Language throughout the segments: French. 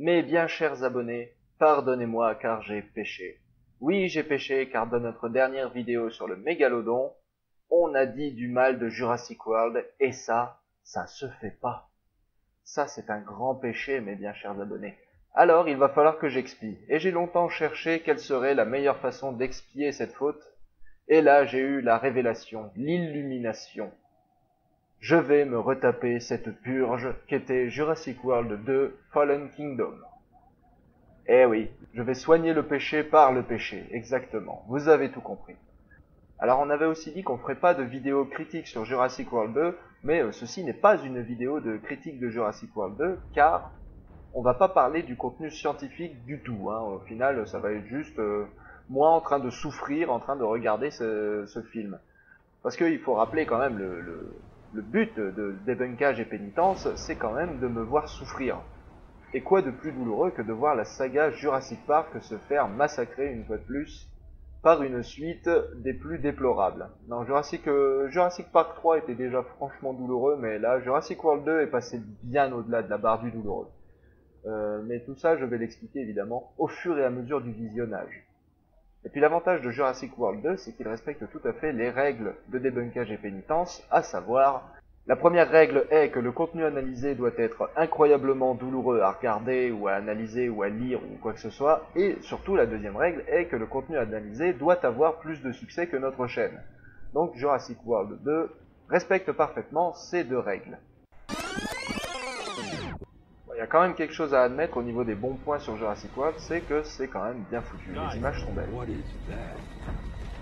Mes bien chers abonnés, pardonnez-moi car j'ai péché. Oui, j'ai péché car dans notre dernière vidéo sur le mégalodon, on a dit du mal de Jurassic World et ça se fait pas. Ça, c'est un grand péché, mes bien chers abonnés. Alors, il va falloir que j'expie. Et j'ai longtemps cherché quelle serait la meilleure façon d'expier cette faute. Et là, j'ai eu la révélation, l'illumination. Je vais me retaper cette purge qu'était Jurassic World 2 Fallen Kingdom. Eh oui, je vais soigner le péché par le péché, exactement. Vous avez tout compris. Alors on avait aussi dit qu'on ferait pas de vidéo critique sur Jurassic World 2, mais ceci n'est pas une vidéo de critique de Jurassic World 2, car on va pas parler du contenu scientifique du tout. Au final, ça va être juste moi en train de souffrir, en train de regarder ce film. Parce qu'il faut rappeler quand même le but de débunkage et pénitence, c'est quand même de me voir souffrir. Et quoi de plus douloureux que de voir la saga Jurassic Park se faire massacrer une fois de plus par une suite des plus déplorables. Non, Jurassic Park 3 était déjà franchement douloureux, mais là, Jurassic World 2 est passé bien au-delà de la barre du douloureux. Mais tout ça, je vais l'expliquer évidemment au fur et à mesure du visionnage. Et puis l'avantage de Jurassic World 2, c'est qu'il respecte tout à fait les règles de débunkage et pénitence, à savoir, la première règle est que le contenu analysé doit être incroyablement douloureux à regarder, ou à analyser, ou à lire, ou quoi que ce soit, et surtout la deuxième règle est que le contenu analysé doit avoir plus de succès que notre chaîne. Donc Jurassic World 2 respecte parfaitement ces deux règles. Il y a quand même quelque chose à admettre au niveau des bons points sur Jurassic World, c'est que c'est quand même bien foutu, les images sont belles.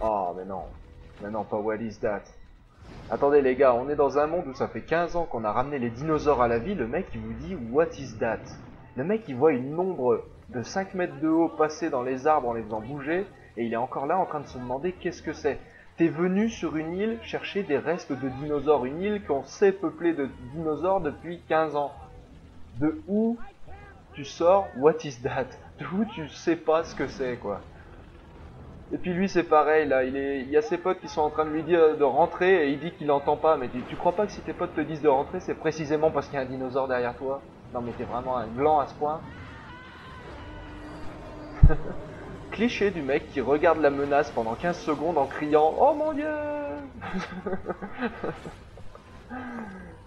Oh mais non, pas what is that. Attendez les gars, on est dans un monde où ça fait 15 ans qu'on a ramené les dinosaures à la vie, le mec il vous dit what is that. Le mec il voit une ombre de 5 mètres de haut passer dans les arbres en les faisant bouger, et il est encore là en train de se demander qu'est-ce que c'est. T'es venu sur une île chercher des restes de dinosaures, une île qu'on sait peuplée de dinosaures depuis 15 ans. De où tu sors what is that? De où tu sais pas ce que c'est quoi. Et puis lui c'est pareil là, il y a ses potes qui sont en train de lui dire de rentrer et il dit qu'il entend pas, mais tu crois pas que si tes potes te disent de rentrer c'est précisément parce qu'il y a un dinosaure derrière toi? Non mais t'es vraiment un gland à ce point. Cliché du mec qui regarde la menace pendant 15 secondes en criant oh mon dieu.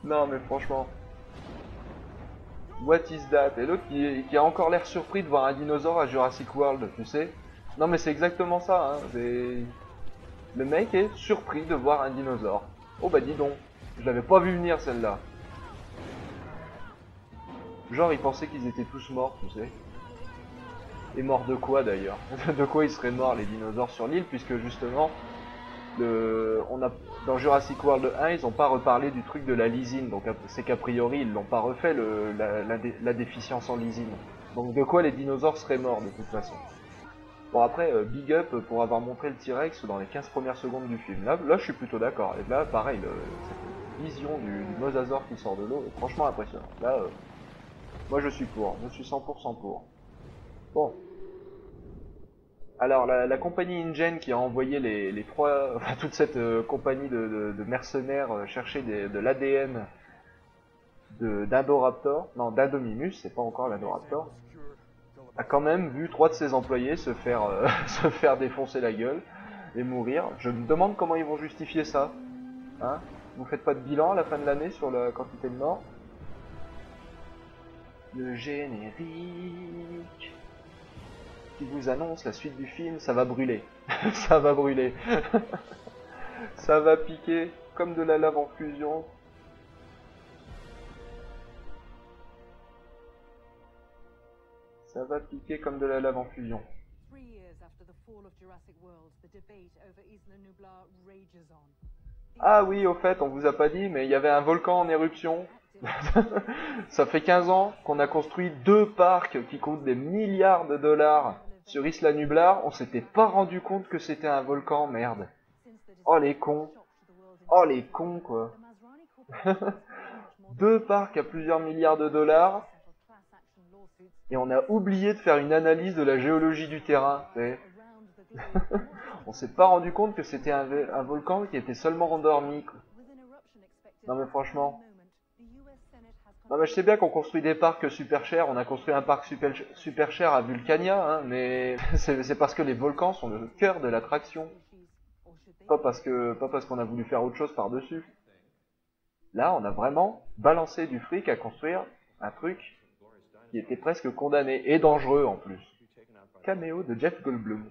Non mais franchement. What is that? Et l'autre qui a encore l'air surpris de voir un dinosaure à Jurassic World, tu sais? Non mais c'est exactement ça, hein. Le mec est surpris de voir un dinosaure. Oh bah dis donc, je l'avais pas vu venir celle-là. Genre il pensait qu'ils étaient tous morts, tu sais. Et morts de quoi d'ailleurs? De quoi ils seraient morts les dinosaures sur l'île, puisque justement, dans Jurassic World 1, ils n'ont pas reparlé du truc de la lysine, donc c'est qu'a priori ils l'ont pas refait la déficience en lysine. Donc de quoi les dinosaures seraient morts de toute façon. Bon après, big up pour avoir montré le T-Rex dans les 15 premières secondes du film. Là je suis plutôt d'accord. Et là pareil, cette vision du mosasaure qui sort de l'eau est franchement impressionnante. Là, moi je suis pour, je suis 100% pour. Bon. Alors la compagnie InGen qui a envoyé les trois, enfin toute cette compagnie de mercenaires chercher de l'ADN d'Indoraptor, non d'Indominus, c'est pas encore l'Indoraptor, a quand même vu 3 de ses employés se faire, se faire défoncer la gueule et mourir. Je me demande comment ils vont justifier ça. Hein? Vous faites pas de bilan à la fin de l'année sur la quantité de morts? Le générique qui vous annonce la suite du film, ça va brûler. Ça va brûler. Ça va piquer comme de la lave en fusion. Ça va piquer comme de la lave en fusion. Ah oui, au fait, on vous a pas dit, mais il y avait un volcan en éruption. Ça fait 15 ans qu'on a construit 2 parcs qui coûtent des milliards de dollars sur Isla Nublar. On s'était pas rendu compte que c'était un volcan, merde. Oh les cons. Oh les cons quoi. 2 parcs à plusieurs milliards de dollars. Et on a oublié de faire une analyse de la géologie du terrain. On s'est pas rendu compte que c'était un volcan qui était seulement endormi. Non mais franchement. Non mais je sais bien qu'on construit des parcs super chers, on a construit un parc super cher à Vulcania, hein, mais c'est parce que les volcans sont le cœur de l'attraction. Pas parce qu'on a voulu faire autre chose par-dessus. Là, on a vraiment balancé du fric à construire un truc qui était presque condamné, et dangereux en plus. Caméo de Jeff Goldblum.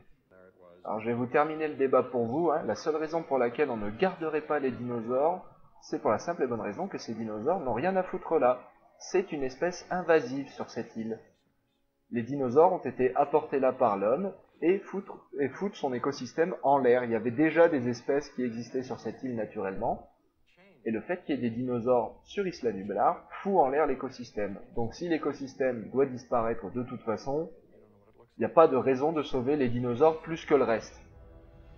Alors je vais vous terminer le débat pour vous, hein. La seule raison pour laquelle on ne garderait pas les dinosaures, c'est pour la simple et bonne raison que ces dinosaures n'ont rien à foutre là. C'est une espèce invasive sur cette île. Les dinosaures ont été apportés là par l'homme et foutent son écosystème en l'air. Il y avait déjà des espèces qui existaient sur cette île naturellement, et le fait qu'il y ait des dinosaures sur Isla Nublar fout en l'air l'écosystème. Donc si l'écosystème doit disparaître de toute façon, il n'y a pas de raison de sauver les dinosaures plus que le reste.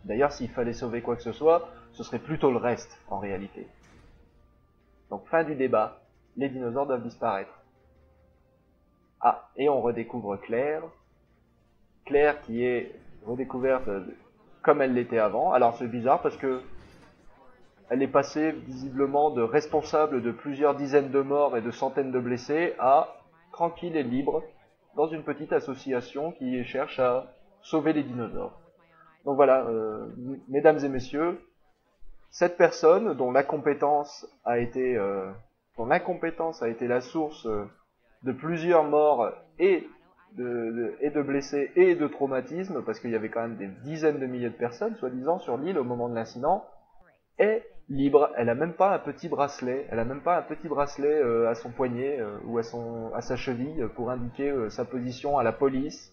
D'ailleurs, s'il fallait sauver quoi que ce soit, ce serait plutôt le reste, en réalité. Donc fin du débat, les dinosaures doivent disparaître. Ah, et on redécouvre Claire. Claire qui est redécouverte comme elle l'était avant. Alors c'est bizarre parce que elle est passée visiblement de responsable de plusieurs dizaines de morts et de centaines de blessés à tranquille et libre dans une petite association qui cherche à sauver les dinosaures. Donc voilà, mesdames et messieurs, cette personne dont l'incompétence a été la source de plusieurs morts et de blessés et de traumatismes, parce qu'il y avait quand même des dizaines de milliers de personnes, soi-disant, sur l'île au moment de l'incident, est libre. Elle a même pas un petit bracelet. Elle a même pas un petit bracelet à son poignet ou à sa cheville pour indiquer sa position à la police.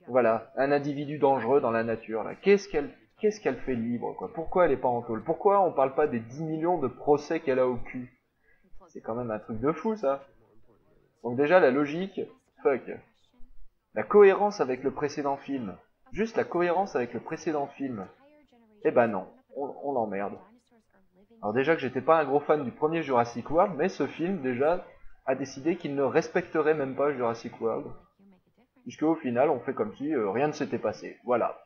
Voilà, un individu dangereux dans la nature. Là, qu'est-ce qu'elle fait libre, quoi? Pourquoi elle est pas en tôle? Pourquoi on parle pas des 10 millions de procès qu'elle a au cul? C'est quand même un truc de fou, ça. Donc déjà la logique, fuck. La cohérence avec le précédent film. Juste la cohérence avec le précédent film. Eh ben non, on l'emmerde. Alors déjà que j'étais pas un gros fan du premier Jurassic World, mais ce film déjà a décidé qu'il ne respecterait même pas Jurassic World. Puisque au final on fait comme si rien ne s'était passé. Voilà.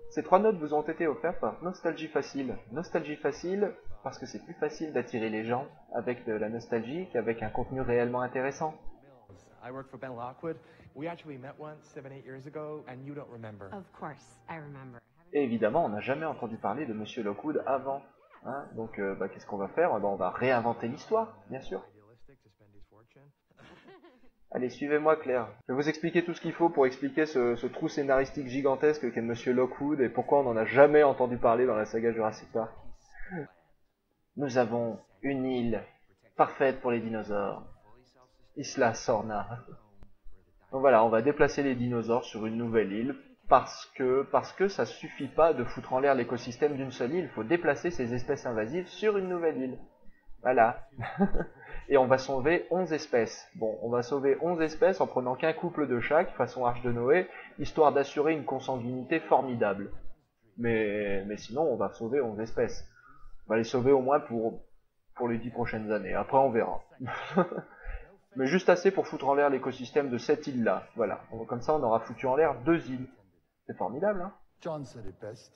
Ces 3 notes vous ont été offertes par Nostalgie Facile. Nostalgie Facile parce que c'est plus facile d'attirer les gens avec de la nostalgie qu'avec un contenu réellement intéressant. I work for Ben Lockwood. We actually met once 7-8 years ago, and you don't remember. Of course, I remember. Et évidemment, on n'a jamais entendu parler de Monsieur Lockwood avant. Hein, donc, qu'est-ce qu'on va faire? On va réinventer l'histoire, bien sûr. Allez, suivez-moi, Claire. Je vais vous expliquer tout ce qu'il faut pour expliquer ce trou scénaristique gigantesque qu'est Monsieur Lockwood et pourquoi on n'en a jamais entendu parler dans la saga Jurassic Park. Nous avons une île parfaite pour les dinosaures. Isla Sorna. Donc voilà, on va déplacer les dinosaures sur une nouvelle île parce que ça suffit pas de foutre en l'air l'écosystème d'une seule île. Il faut déplacer ces espèces invasives sur une nouvelle île. Voilà. Et on va sauver 11 espèces. Bon, on va sauver 11 espèces en prenant qu'un couple de chaque, façon Arche de Noé, histoire d'assurer une consanguinité formidable. Mais sinon, on va sauver 11 espèces. On va les sauver au moins pour les 10 prochaines années. Après, on verra. Mais juste assez pour foutre en l'air l'écosystème de cette île-là. Voilà. Comme ça, on aura foutu en l'air 2 îles. C'est formidable, hein? John said it best.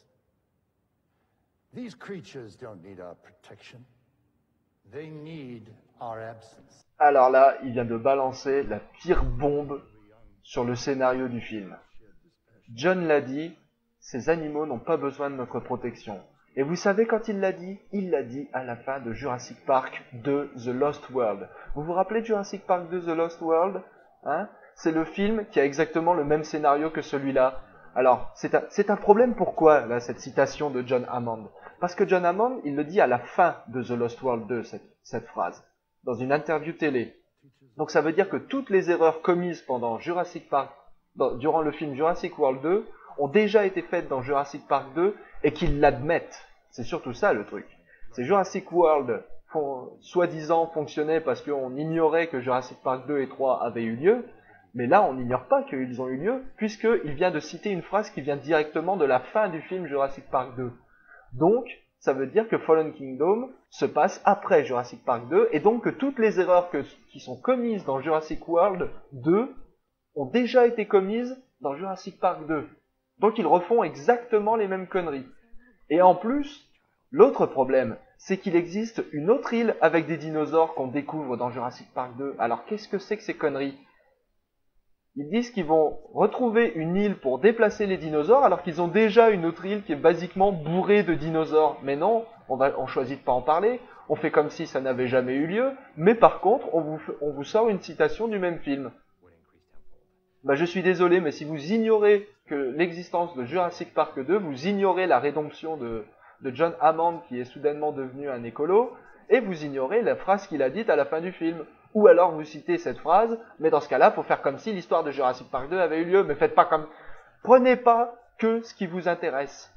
These creatures don't need our protection. They need our absence. Alors là, il vient de balancer la pire bombe sur le scénario du film. John l'a dit, ces animaux n'ont pas besoin de notre protection. Et vous savez quand il l'a dit? Il l'a dit à la fin de Jurassic Park 2 The Lost World. Vous vous rappelez de Jurassic Park 2 The Lost World? Hein? C'est le film qui a exactement le même scénario que celui-là. Alors, c'est un problème pourquoi, là, cette citation de John Hammond? Parce que John Hammond, il le dit à la fin de The Lost World 2, cette phrase, dans une interview télé. Donc ça veut dire que toutes les erreurs commises pendant Jurassic Park, durant le film Jurassic World 2, ont déjà été faites dans Jurassic Park 2 et qu'ils l'admettent. C'est surtout ça le truc. C'est Jurassic World, soi-disant, fonctionnait parce qu'on ignorait que Jurassic Park 2 et 3 avaient eu lieu, mais là on n'ignore pas qu'ils ont eu lieu, puisqu'il vient de citer une phrase qui vient directement de la fin du film Jurassic Park 2. Donc, ça veut dire que Fallen Kingdom se passe après Jurassic Park 2, et donc que toutes les erreurs qui sont commises dans Jurassic World 2 ont déjà été commises dans Jurassic Park 2. Donc ils refont exactement les mêmes conneries. Et en plus, l'autre problème, c'est qu'il existe une autre île avec des dinosaures qu'on découvre dans Jurassic Park 2. Alors qu'est-ce que c'est que ces conneries? Ils disent qu'ils vont retrouver une île pour déplacer les dinosaures alors qu'ils ont déjà une autre île qui est basiquement bourrée de dinosaures. Mais non, on choisit de pas en parler, on fait comme si ça n'avait jamais eu lieu, mais par contre, on vous sort une citation du même film. Bah, je suis désolé, mais si vous ignorez que l'existence de Jurassic Park 2, vous ignorez la rédemption de John Hammond qui est soudainement devenu un écolo, et vous ignorez la phrase qu'il a dite à la fin du film. Ou alors vous citez cette phrase, mais dans ce cas-là, faut faire comme si l'histoire de Jurassic Park 2 avait eu lieu, mais faites pas comme... Prenez pas que ce qui vous intéresse.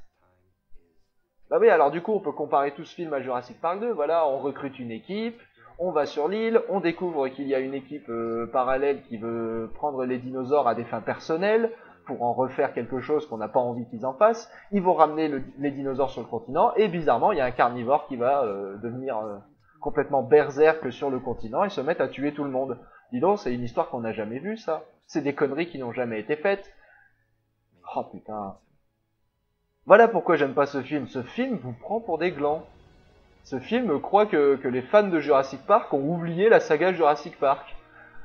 Bah oui, alors du coup, on peut comparer tout ce film à Jurassic Park 2, voilà, on recrute une équipe, on va sur l'île, on découvre qu'il y a une équipe parallèle qui veut prendre les dinosaures à des fins personnelles, pour en refaire quelque chose qu'on n'a pas envie qu'ils en fassent, ils vont ramener les dinosaures sur le continent, et bizarrement, il y a un carnivore qui va devenir... complètement berserk sur le continent et se mettent à tuer tout le monde. Dis donc, c'est une histoire qu'on n'a jamais vue, ça. C'est des conneries qui n'ont jamais été faites. Oh putain. Voilà pourquoi j'aime pas ce film. Ce film vous prend pour des glands. Ce film croit que les fans de Jurassic Park ont oublié la saga Jurassic Park.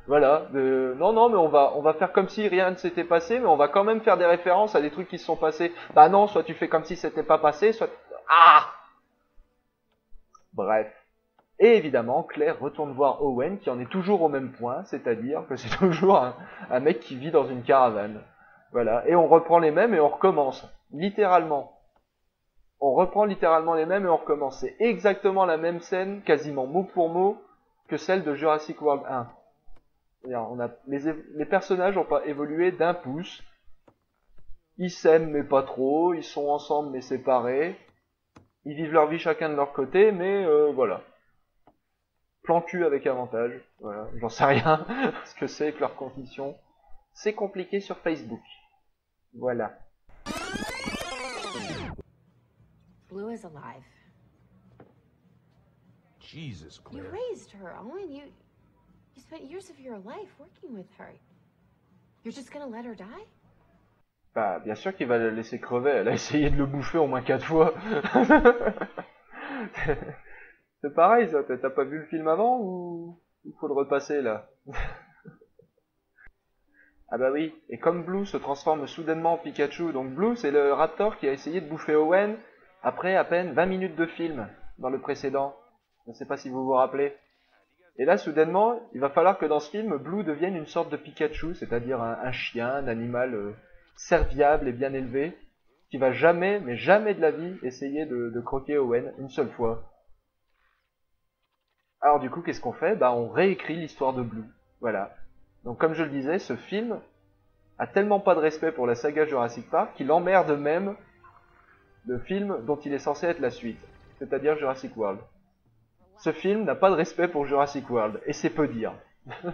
Voilà. Non, mais on va faire comme si rien ne s'était passé, mais on va quand même faire des références à des trucs qui se sont passés. Bah non, soit tu fais comme si c'était pas passé, soit... Ah! Bref. Et évidemment, Claire retourne voir Owen qui en est toujours au même point, c'est-à-dire que c'est toujours un mec qui vit dans une caravane. Voilà, et on reprend les mêmes et on recommence, littéralement. On reprend littéralement les mêmes et on recommence. C'est exactement la même scène, quasiment mot pour mot, que celle de Jurassic World 1. On a, les personnages n'ont pas évolué d'un pouce. Ils s'aiment mais pas trop, ils sont ensemble mais séparés. Ils vivent leur vie chacun de leur côté, mais voilà. Plan cul avec avantage, voilà, j'en sais rien, ce que c'est que leurs conditions. C'est compliqué sur Facebook. Voilà. Blue is alive. Jesus, You Claire. raised her, Owen. You spent years of your life working with her. You're just gonna let her die? Bah, bien sûr qu'il va la laisser crever, elle a essayé de le bouffer au moins 4 fois. C'est pareil, ça. T'as pas vu le film avant ou il faut le repasser là? Ah bah oui, et comme Blue se transforme soudainement en Pikachu, donc Blue c'est le raptor qui a essayé de bouffer Owen après à peine 20 minutes de film dans le précédent. Je ne sais pas si vous vous rappelez. Et là soudainement, il va falloir que dans ce film, Blue devienne une sorte de Pikachu, c'est-à-dire un chien, un animal serviable et bien élevé, qui va jamais, mais jamais de la vie, essayer de croquer Owen une seule fois. Alors du coup, qu'est-ce qu'on fait? Bah, on réécrit l'histoire de Blue. Voilà. Donc comme je le disais, ce film a tellement pas de respect pour la saga Jurassic Park qu'il emmerde même le film dont il est censé être la suite, c'est-à-dire Jurassic World. Ce film n'a pas de respect pour Jurassic World, et c'est peu dire. Il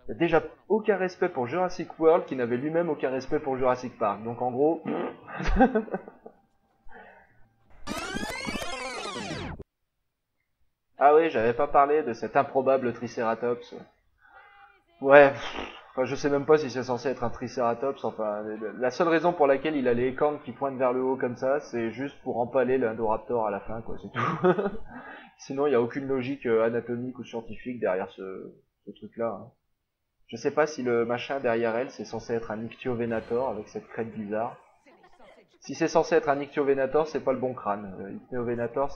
n'y a déjà aucun respect pour Jurassic World qui n'avait lui-même aucun respect pour Jurassic Park. Donc en gros... Ah oui, j'avais pas parlé de cet improbable Triceratops. Ouais, enfin, je sais même pas si c'est censé être un Triceratops. Enfin, la seule raison pour laquelle il a les cornes qui pointent vers le haut comme ça, c'est juste pour empaler l'Indoraptor à la fin, quoi, c'est tout. Sinon, il n'y a aucune logique anatomique ou scientifique derrière ce truc-là. Hein. Je sais pas si le machin derrière elle, c'est censé être un Ichthyovenator avec cette crête bizarre. Si c'est censé être un Ichthyovenator, c'est pas le bon crâne. Ichthyovenator,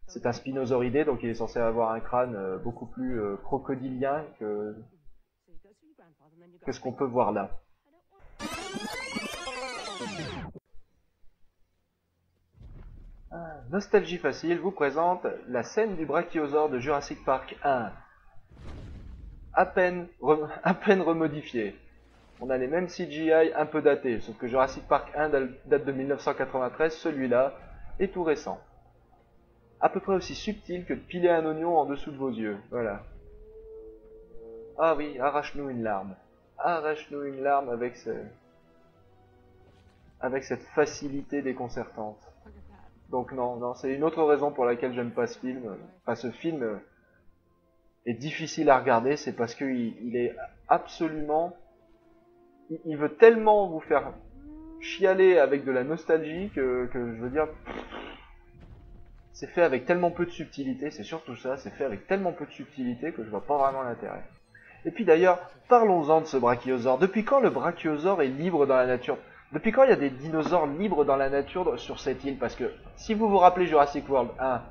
c'est un spinosauridé, donc il est censé avoir un crâne beaucoup plus crocodilien que ce qu'on peut voir là. Nostalgie Facile vous présente la scène du brachiosaure de Jurassic Park 1. À peine remodifiée. On a les mêmes CGI un peu datés, sauf que Jurassic Park 1 date de 1993, celui-là est tout récent. À peu près aussi subtil que de piler un oignon en dessous de vos yeux, voilà. Ah oui, arrache-nous une larme. Arrache-nous une larme avec cette facilité déconcertante. Donc non, c'est une autre raison pour laquelle j'aime pas ce film. Enfin, ce film est difficile à regarder, c'est parce qu'il est absolument il veut tellement vous faire chialer avec de la nostalgie que je veux dire, c'est fait avec tellement peu de subtilité, c'est surtout ça, c'est fait avec tellement peu de subtilité que je vois pas vraiment l'intérêt. Et puis d'ailleurs, parlons-en de ce brachiosaure. Depuis quand le brachiosaure est libre dans la nature? Depuis quand il y a des dinosaures libres dans la nature sur cette île? Parce que si vous vous rappelez Jurassic World 1,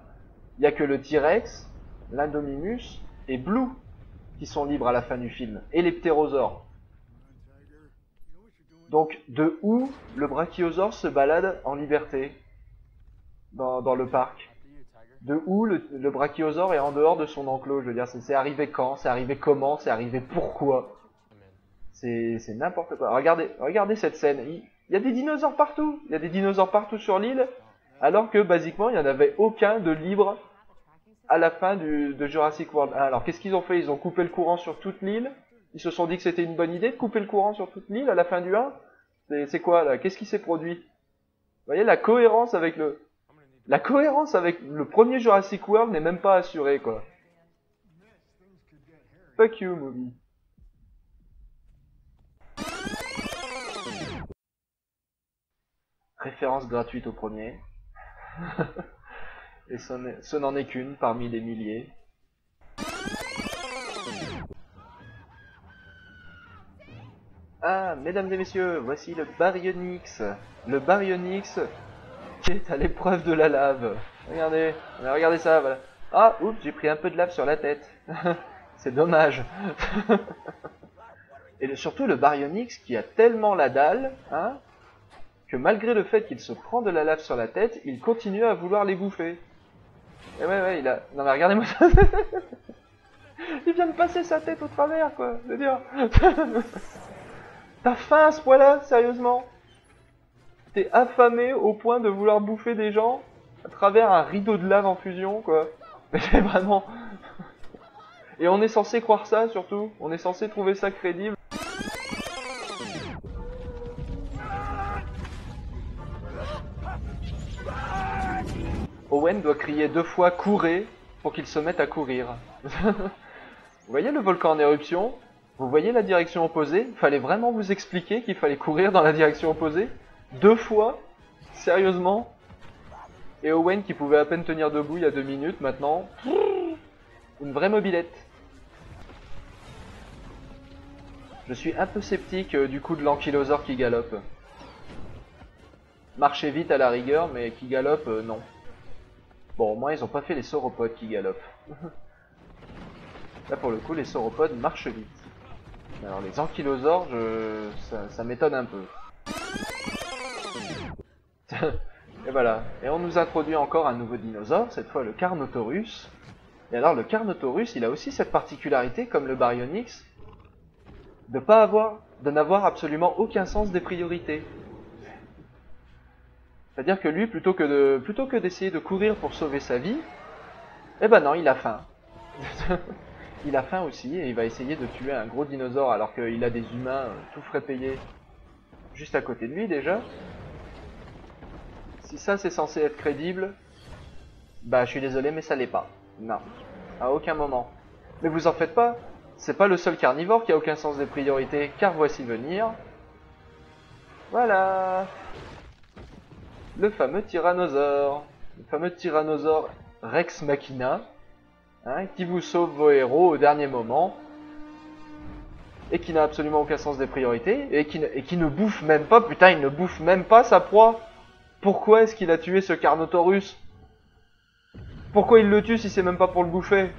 il n'y a que le T-Rex, l'Indominus et Blue qui sont libres à la fin du film, et les ptérosaures. Donc de où le brachiosaure se balade en liberté dans le parc? De où le brachiosaure est en dehors de son enclos? Je veux dire, c'est arrivé quand? C'est arrivé comment? C'est arrivé pourquoi? C'est n'importe quoi. Regardez cette scène. Il y a des dinosaures partout. Il y a des dinosaures partout sur l'île, alors que basiquement, il n'y en avait aucun de libre à la fin de Jurassic World 1. Alors qu'est-ce qu'ils ont fait? Ils ont coupé le courant sur toute l'île. Ils se sont dit que c'était une bonne idée de couper le courant sur toute l'île à la fin du 1. C'est quoi là? Qu'est-ce qui s'est produit? Vous voyez, la cohérence avec le premier Jurassic World n'est même pas assurée, quoi. Fuck you, movie. Référence gratuite au premier. Et ce n'en est qu'une parmi les milliers. Ah, mesdames et messieurs, voici le Baryonyx. Le Baryonyx qui est à l'épreuve de la lave. Regardez ça, voilà. Ah, oups, j'ai pris un peu de lave sur la tête. C'est dommage. Et surtout le Baryonyx qui a tellement la dalle, hein, que malgré le fait qu'il se prend de la lave sur la tête, il continue à vouloir les bouffer. Et ouais, il a... Non mais regardez-moi ça. Il vient de passer sa tête au travers, quoi. Je veux dire... T'as faim à ce point-là, sérieusement? T'es affamé au point de vouloir bouffer des gens à travers un rideau de lave en fusion, quoi. Mais c'est vraiment... Et on est censé croire ça, surtout. On est censé trouver ça crédible. Owen doit crier 2 fois « courez » pour qu'il se mette à courir. Vous voyez le volcan en éruption? Vous voyez la direction opposée? Il fallait vraiment vous expliquer qu'il fallait courir dans la direction opposée? 2 fois? Sérieusement? Et Owen qui pouvait à peine tenir debout il y a 2 minutes, maintenant... Une vraie mobilette. Je suis un peu sceptique du coup de l'ankylosaure qui galope. Marchez vite à la rigueur, mais qui galope, non. Bon, au moins ils ont pas fait les sauropodes qui galopent. Là pour le coup, les sauropodes marchent vite. Alors les ankylosaures, ça m'étonne un peu. Et voilà. Et on nous introduit encore un nouveau dinosaure, cette fois le Carnotaurus. Et alors le Carnotaurus, il a aussi cette particularité, comme le Baryonyx, de n'avoir absolument aucun sens des priorités. C'est-à-dire que lui, plutôt que d'essayer de courir pour sauver sa vie, eh ben non, il a faim. Il a faim aussi et il va essayer de tuer un gros dinosaure alors qu'il a des humains tout frais payés juste à côté de lui déjà. Si ça c'est censé être crédible, bah je suis désolé mais ça l'est pas. Non, à aucun moment. Mais vous en faites pas, c'est pas le seul carnivore qui a aucun sens des priorités, car voici venir. Voilà. Le fameux tyrannosaure. Le fameux tyrannosaure Rex Machina. Hein, qui vous sauve vos héros au dernier moment. Et qui n'a absolument aucun sens des priorités. Et qui ne bouffe même pas, putain il ne bouffe même pas sa proie. Pourquoi est-ce qu'il a tué ce Carnotaurus? Pourquoi il le tue si c'est même pas pour le bouffer?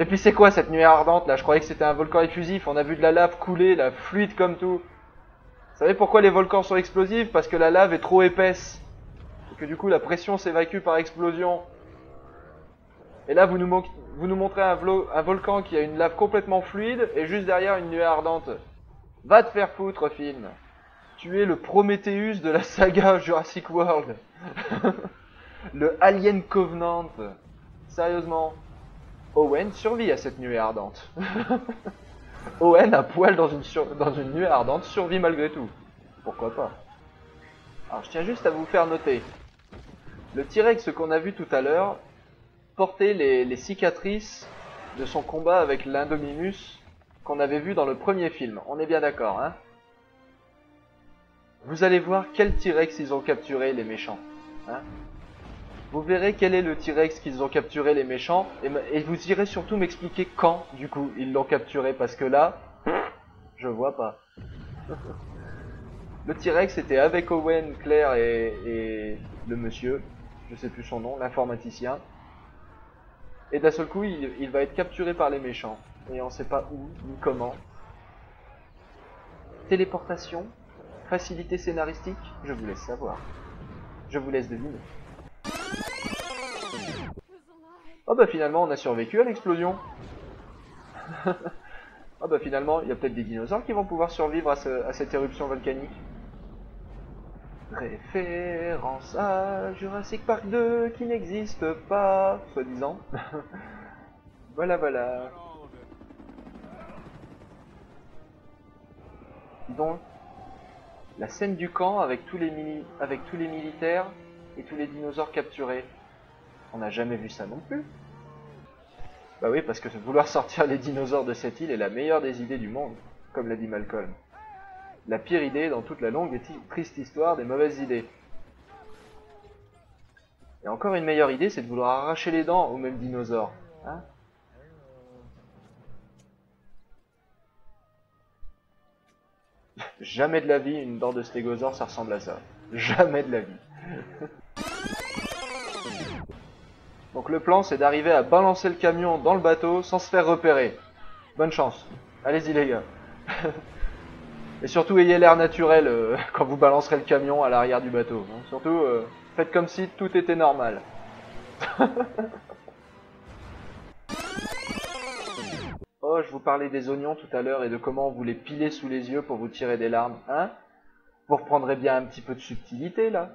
Et puis c'est quoi cette nuée ardente là? Je croyais que c'était un volcan effusif, on a vu de la lave couler, la fluide comme tout. Vous savez pourquoi les volcans sont explosifs? Parce que la lave est trop épaisse. Et que du coup la pression s'évacue par explosion. Et là vous nous montrez un volcan qui a une lave complètement fluide et juste derrière une nuée ardente. Va te faire foutre film. Tu es le Prometheus de la saga Jurassic World. Le Alien Covenant. Sérieusement. Owen survit à cette nuée ardente. Owen à poil dans une nuée ardente survit malgré tout. Pourquoi pas? Alors je tiens juste à vous faire noter. Le T-Rex qu'on a vu tout à l'heure portait les cicatrices de son combat avec l'Indominus qu'on avait vu dans le premier film. On est bien d'accord, hein? Vous allez voir quel T-Rex ils ont capturé, les méchants. Hein, vous verrez quel est le T-Rex qu'ils ont capturé, les méchants, et vous irez surtout m'expliquer quand, du coup, ils l'ont capturé, parce que là, je vois pas. Le T-Rex était avec Owen, Claire et le monsieur, je sais plus son nom, l'informaticien. Et d'un seul coup, il va être capturé par les méchants. Et on sait pas où, ni comment. Téléportation? Facilité scénaristique? Je vous laisse savoir. Je vous laisse deviner. Oh bah finalement, on a survécu à l'explosion. Oh bah finalement, il y a peut-être des dinosaures qui vont pouvoir survivre à cette éruption volcanique. Référence à Jurassic Park 2 qui n'existe pas, soi-disant. Voilà, voilà. Dis donc, la scène du camp avec tous les militaires et tous les dinosaures capturés. On n'a jamais vu ça non plus. Bah oui, parce que vouloir sortir les dinosaures de cette île est la meilleure des idées du monde, comme l'a dit Malcolm. La pire idée dans toute la longue et triste histoire des mauvaises idées. Et encore une meilleure idée, c'est de vouloir arracher les dents aux mêmes dinosaures. Hein? Jamais de la vie, une dent de stégosaure, ça ressemble à ça. Jamais de la vie. Donc le plan, c'est d'arriver à balancer le camion dans le bateau sans se faire repérer. Bonne chance. Allez-y les gars. Et surtout, ayez l'air naturel quand vous balancerez le camion à l'arrière du bateau. Hein. Surtout, faites comme si tout était normal. Oh, je vous parlais des oignons tout à l'heure et de comment vous les pilez sous les yeux pour vous tirer des larmes. Hein? Vous reprendrez bien un petit peu de subtilité, là.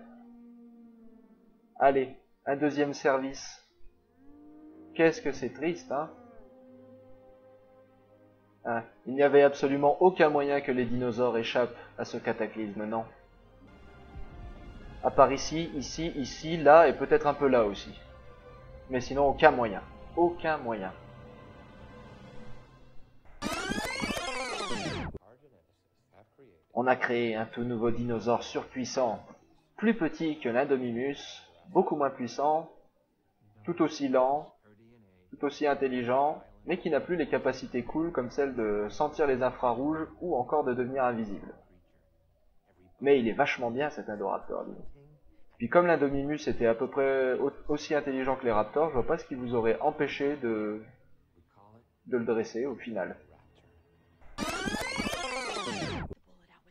Allez, un deuxième service. Qu'est-ce que c'est triste, hein? Hein, il n'y avait absolument aucun moyen que les dinosaures échappent à ce cataclysme, non. À part ici, ici, là et peut-être un peu là aussi. Mais sinon, aucun moyen. Aucun moyen. On a créé un tout nouveau dinosaure surpuissant, plus petit que l'Indominus, beaucoup moins puissant, tout aussi lent, tout aussi intelligent, mais qui n'a plus les capacités cool comme celles de sentir les infrarouges ou encore de devenir invisible. Mais il est vachement bien cet Indoraptor, lui. Puis comme l'Indominus était à peu près aussi intelligent que les raptors, je vois pas ce qui vous aurait empêché de le dresser au final.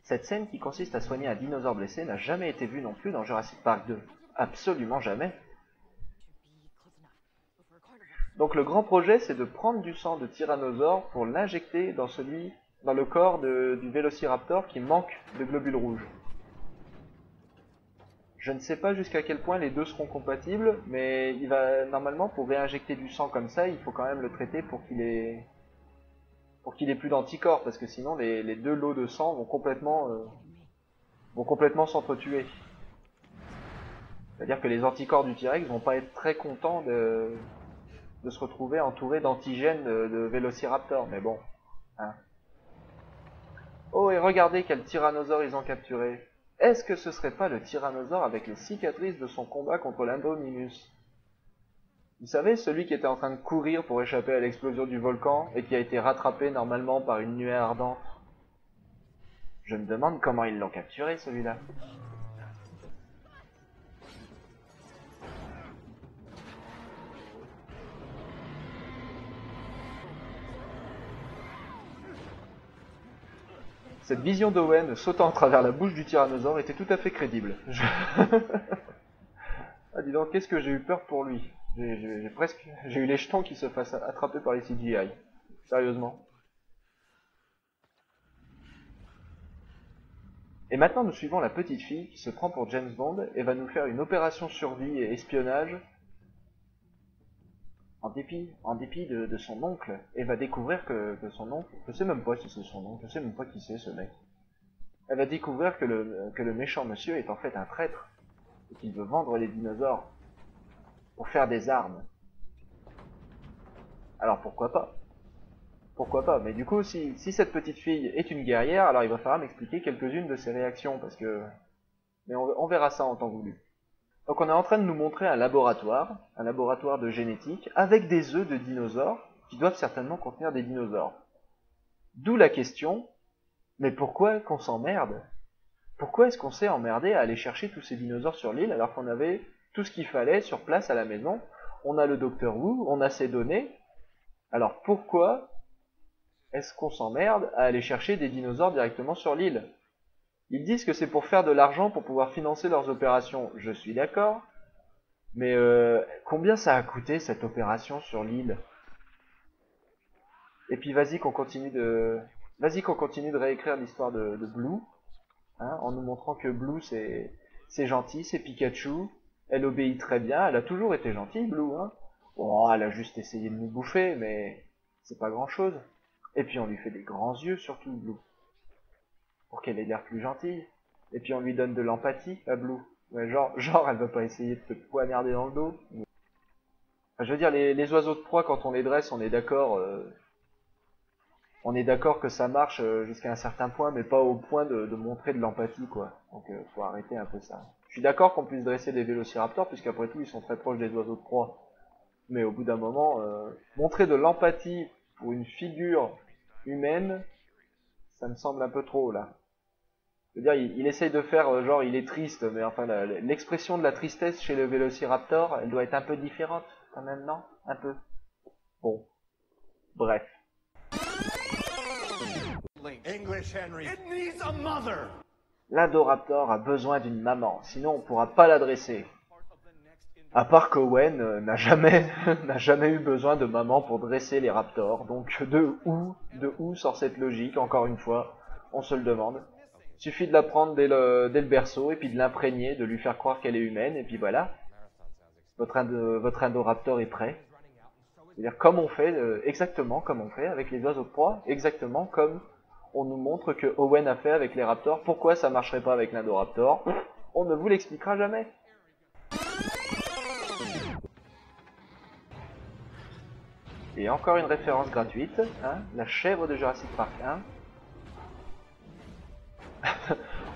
Cette scène qui consiste à soigner un dinosaure blessé n'a jamais été vue non plus dans Jurassic Park 2. Absolument jamais. Donc le grand projet, c'est de prendre du sang de tyrannosaure pour l'injecter dans le corps du vélociraptor qui manque de globules rouges. Je ne sais pas jusqu'à quel point les deux seront compatibles, mais normalement pour réinjecter du sang comme ça, il faut quand même le traiter pour qu'il ait plus d'anticorps, parce que sinon les deux lots de sang vont complètement s'entretuer. C'est-à-dire que les anticorps du T-Rex vont pas être très contents de se retrouver entourés d'antigènes de vélociraptor, mais bon. Hein. Oh, et regardez quel tyrannosaure ils ont capturé. Est-ce que ce serait pas le tyrannosaure avec les cicatrices de son combat contre l'Indominus? Vous savez, celui qui était en train de courir pour échapper à l'explosion du volcan et qui a été rattrapé normalement par une nuée ardente. Je me demande comment ils l'ont capturé, celui-là. Cette vision d'Owen sautant à travers la bouche du tyrannosaure était tout à fait crédible. Ah dis donc, qu'est-ce que j'ai eu peur pour lui. J'ai eu les jetons qui se fassent attraper par les CGI. Sérieusement. Et maintenant nous suivons la petite fille qui se prend pour James Bond et va nous faire une opération survie et espionnage en dépit de son oncle, et va découvrir que son oncle, je sais même pas si c'est son oncle, je sais même pas qui c'est ce mec. Elle va découvrir que le méchant monsieur est en fait un traître, et qu'il veut vendre les dinosaures pour faire des armes. Alors pourquoi pas? pourquoi pas. Mais du coup, si cette petite fille est une guerrière, alors il va falloir m'expliquer quelques-unes de ses réactions, parce que... Mais on verra ça en temps voulu. Donc on est en train de nous montrer un laboratoire de génétique, avec des œufs de dinosaures, qui doivent certainement contenir des dinosaures. D'où la question, mais pourquoi qu'on s'emmerde? Pourquoi est-ce qu'on s'est emmerdé à aller chercher tous ces dinosaures sur l'île, alors qu'on avait tout ce qu'il fallait sur place à la maison? On a le Docteur Who, on a ses données. Alors pourquoi est-ce qu'on s'emmerde à aller chercher des dinosaures directement sur l'île? Ils disent que c'est pour faire de l'argent, pour pouvoir financer leurs opérations. Je suis d'accord. Mais combien ça a coûté cette opération sur l'île? Et puis vas-y qu'on continue de réécrire l'histoire de Blue, hein, en nous montrant que Blue c'est gentil, c'est Pikachu. Elle obéit très bien. Elle a toujours été gentille, Blue, hein. Bon, elle a juste essayé de nous bouffer, mais c'est pas grand-chose. Et puis on lui fait des grands yeux, surtout Blue, pour qu'elle ait l'air plus gentille. Et puis on lui donne de l'empathie à Blue. Ouais, genre elle va pas essayer de te poignarder dans le dos. Enfin, je veux dire, les oiseaux de proie, quand on les dresse, on est d'accord que ça marche jusqu'à un certain point, mais pas au point de montrer de l'empathie, quoi. Donc faut arrêter un peu ça. Je suis d'accord qu'on puisse dresser des vélociraptors, puisqu'après tout ils sont très proches des oiseaux de proie. Mais au bout d'un moment, montrer de l'empathie pour une figure humaine, ça me semble un peu trop, là. Je veux dire, il essaye de faire, genre, il est triste, mais enfin, l'expression de la tristesse chez le vélociraptor, elle doit être un peu différente, quand même, non? Un peu. Bon. Bref. English, Henry. It needs a mother. L'Indoraptor a besoin d'une maman, sinon on pourra pas l'adresser. À part qu'Owen n'a jamais eu besoin de maman pour dresser les raptors, donc de où sort cette logique, encore une fois, on se le demande. Suffit de la prendre dès le berceau, et puis de l'imprégner, de lui faire croire qu'elle est humaine, et puis voilà. Votre Indoraptor est prêt. C'est-à-dire comme on fait, exactement comme on fait avec les oiseaux de proie, exactement comme on nous montre que Owen a fait avec les raptors. Pourquoi ça marcherait pas avec l'Indoraptor? On ne vous l'expliquera jamais. Et encore une référence gratuite, hein, la chèvre de Jurassic Park 1.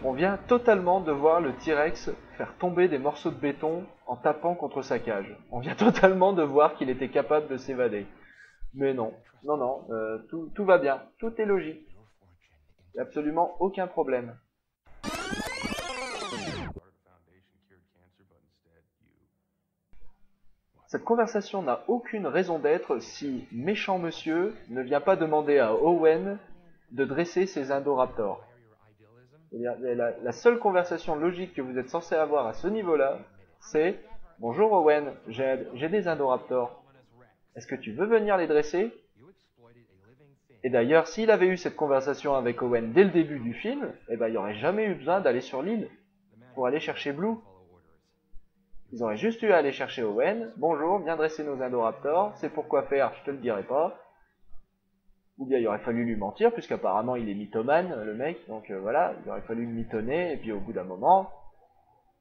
On vient totalement de voir le T-Rex faire tomber des morceaux de béton en tapant contre sa cage. On vient totalement de voir qu'il était capable de s'évader. Mais non, tout va bien, tout est logique. Il n'y a absolument aucun problème. Cette conversation n'a aucune raison d'être si méchant monsieur ne vient pas demander à Owen de dresser ses Indoraptors. La seule conversation logique que vous êtes censé avoir à ce niveau-là, c'est « Bonjour Owen, j'ai des Indoraptors. Est-ce que tu veux venir les dresser ?» Et d'ailleurs, s'il avait eu cette conversation avec Owen dès le début du film, eh ben, il n'y aurait jamais eu besoin d'aller sur l'île pour aller chercher Blue. Ils auraient juste eu à aller chercher Owen. Bonjour, viens dresser nos Indoraptors. C'est pour quoi faire, je te le dirai pas. Ou bien il aurait fallu lui mentir, puisqu'apparemment il est mythomane, le mec. Donc voilà, il aurait fallu le mitonner. Et puis au bout d'un moment,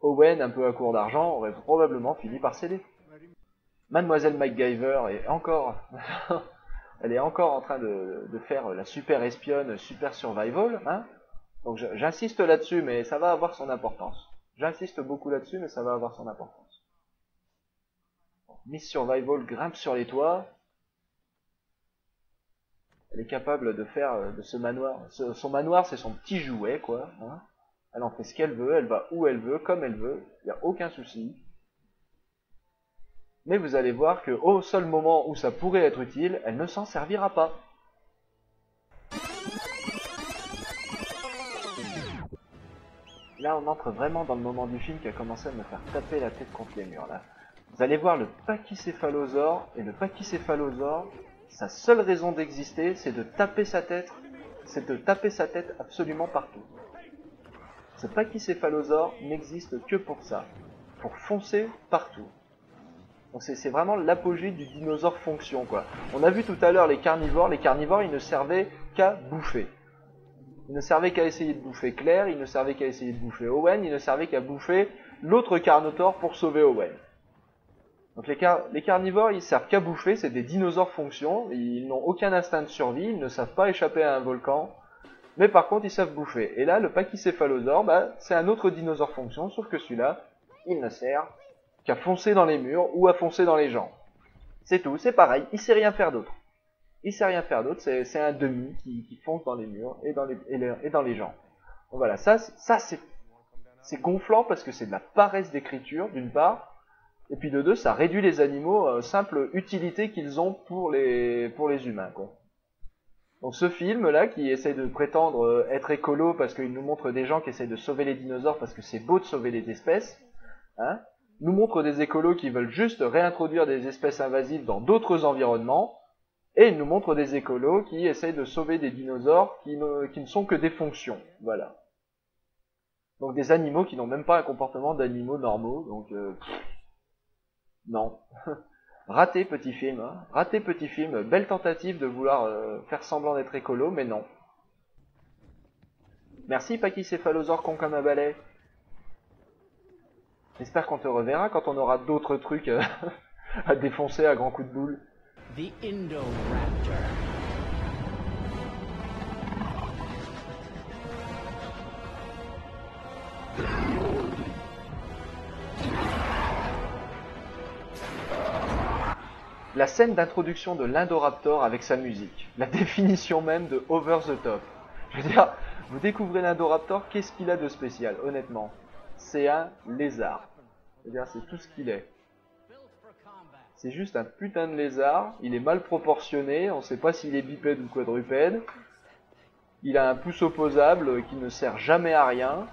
Owen, un peu à court d'argent, aurait probablement fini par céder. Mademoiselle MacGyver est encore... Elle est encore en train de faire la super espionne, super survival, hein. Donc j'insiste là-dessus, mais ça va avoir son importance. J'insiste beaucoup là-dessus, mais ça va avoir son importance. Miss Survival grimpe sur les toits. Elle est capable de faire de ce manoir... Son manoir, c'est son petit jouet, quoi. Hein. Elle en fait ce qu'elle veut, elle va où elle veut, comme elle veut. Il n'y a aucun souci. Mais vous allez voir qu'au seul moment où ça pourrait être utile, elle ne s'en servira pas. Là, on entre vraiment dans le moment du film qui a commencé à me faire taper la tête contre les murs, là. Vous allez voir le pachycéphalosaure, et le pachycéphalosaure, sa seule raison d'exister, c'est de taper sa tête, absolument partout. Ce pachycéphalosaure n'existe que pour ça, pour foncer partout. Donc c'est vraiment l'apogée du dinosaure fonction, quoi. On a vu tout à l'heure les carnivores ils ne servaient qu'à bouffer. Ils ne servaient qu'à essayer de bouffer Claire, ils ne servaient qu'à essayer de bouffer Owen, ils ne servaient qu'à bouffer l'autre Carnotaure pour sauver Owen. Donc les carnivores, ils servent qu'à bouffer, c'est des dinosaures fonction, ils n'ont aucun instinct de survie, ils ne savent pas échapper à un volcan, mais par contre ils savent bouffer. Et là, le pachycéphalosaure, bah, c'est un autre dinosaure fonction, sauf que celui-là, il ne sert qu'à foncer dans les murs ou à foncer dans les gens. C'est tout, c'est pareil, il sait rien faire d'autre. Il sait rien faire d'autre, c'est un demi qui fonce dans les murs et dans les gens. Donc voilà, ça c'est gonflant parce que c'est de la paresse d'écriture, d'une part, et puis de deux, ça réduit les animaux simple utilité qu'ils ont pour les humains, quoi. Donc ce film-là, qui essaie de prétendre être écolo parce qu'il nous montre des gens qui essayent de sauver les dinosaures parce que c'est beau de sauver les espèces, hein, nous montre des écolos qui veulent juste réintroduire des espèces invasives dans d'autres environnements, et il nous montre des écolos qui essayent de sauver des dinosaures qui ne sont que des fonctions, voilà. Donc des animaux qui n'ont même pas un comportement d'animaux normaux, donc non. Raté petit film, hein. Raté petit film, belle tentative de vouloir faire semblant d'être écolo, mais non. Merci pachycéphalosaure con comme un balai. J'espère qu'on te reverra quand on aura d'autres trucs à défoncer à grands coups de boule. The Indoraptor. La scène d'introduction de l'Indoraptor avec sa musique, la définition même de over the top. Je veux dire, vous découvrez l'Indoraptor, qu'est-ce qu'il a de spécial, honnêtement? C'est un lézard. C'est-à-dire, c'est tout ce qu'il est. C'est juste un putain de lézard, il est mal proportionné, on ne sait pas s'il est bipède ou quadrupède. Il a un pouce opposable qui ne sert jamais à rien.